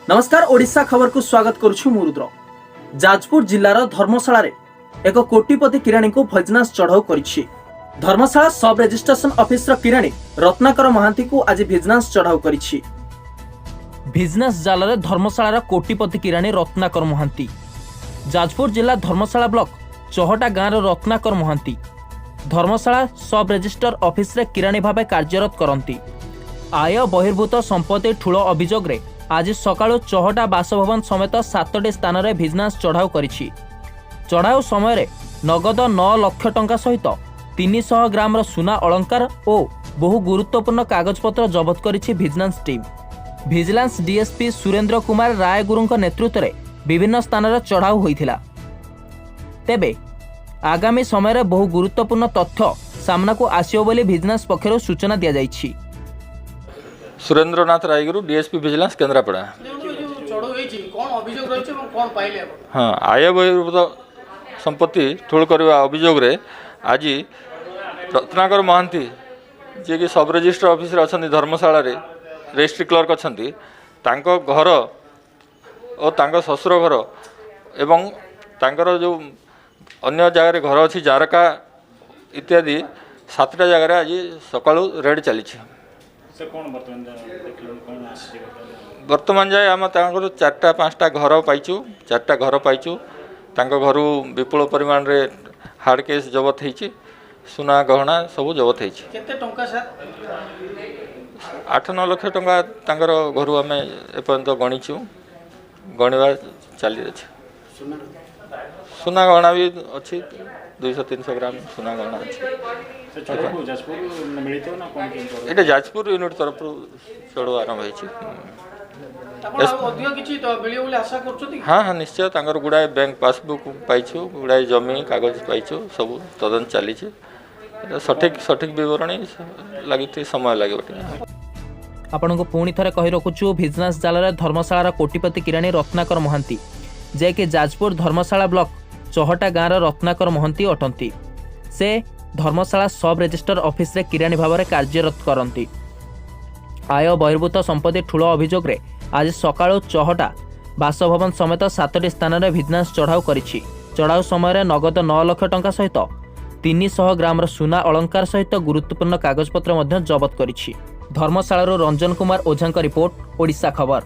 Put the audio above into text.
नमस्कार ओडिशा खबर को स्वागत करुछु मुरुद्र। जाजपुर जिल्लार धर्मशाला रे एक कोटिपति किराणी को भजनास चढ़ाऊ करिछि। धर्मशाला सब रेजिस्ट्रेशन ऑफिस रो किराणी रत्नाकर महांती को आज भिजनास चढ़ाऊ करिछि। भिजनास जाल रे धर्मशाला रो कोटिपति किराणी रत्नाकर महांती। जाजपुर जिला धर्मशाला ब्लॉक चहटा गाँव रो रत्नाकर महांती धर्मशाला सब रेजिस्टर ऑफिस रे किराणी भाबे कार्यरत करंती। आय बहिर्भूत संपत्ति ठूल अभियोग रे आज सकाळु चहटा बासभवन समेत 7टी स्थान में भिजनास चढ़ाऊ करिछि। चढ़ाऊ समय नगद 9 लाख टंका सहित 300 ग्राम सुना अलंकार और बहु गुरुत्वपूर्ण कागजपत्र जबत करिछि vigilance team. Vigilance DSP Surendra Kumar रायगुरुଙ୍କ नेतृत्व में विभिन्न स्थान में चढ़ाऊ होइथिला। तेबे आगामी समय बहु गुरुत्वपूर्ण तथ्य सामना को आसियो बोली भिजिलेंस पक्षरु सूचना दिया जाइछि। Surendranath Rayguru DSP vigilance Kendrapara. हाँ, आय बहिर्भूत संपत्ति ठूल करवा अभियोग रे आज रत्नाकर महांती जी की सब रजिस्टर ऑफिस अच्छा धर्मशाला रे रजिस्ट्री क्लर्क अच्छा घर और ससुर घर एवं तांकर जो अन्य जगह घर अच्छी जारका इत्यादि 7टा जगह आज सकाळु रेड चली। वर्तमान जाए आम 4-5टा घर पाइचु 4टा घर पाइचु घर विपुल परिमाण रे हार्ड केस जबत होइछि। सुना गहना सब जबत होइछि। 8-9 लाख टंका तांकर घर आम एपर्यंत गणिचु गणवा चली अछि। सुना गहना भी अच्छी 200-300 ग्राम सुना गहना अच्छी। ये जाजपुर यूनिट तरफ चढ़ आरंभ होइछि। हाँ हाँ निश्चय तांकर गुड़ाए बैंक पासबुक पाइछु गुड़ाए जमी कागज पाइछु सब तदंत चली सठिक विवरणी लगी समय लगे। आपन को पुणी थरे कहि रखुछु भिजिलेंस जाल धर्मशाला कोटिपति किराणी रत्नाकर महांती जे कि जाजपुर धर्मशाला ब्लॉक चहटा गाँव रत्नाकर महांती अटंती। से धर्मशाला सब रेजिस्टर ऑफिस रे किराणी भाव में कार्यरत करती। आय बहिर्भूत संपत्ति ठूल अभियोग रे आज सकाळु चहटा बासभवन समेत 7टी स्थान में भिजिलेंस चढ़ाऊ करिछि। चढ़ाऊ समय नगद 9 लाख टंका सहित 300 ग्राम सुना अलंकार सहित गुरुत्वपूर्ण कागजपत्र जबत करिछि। धर्मशाला रंजन कुमार ओझा रिपोर्ट ओडिशा खबर।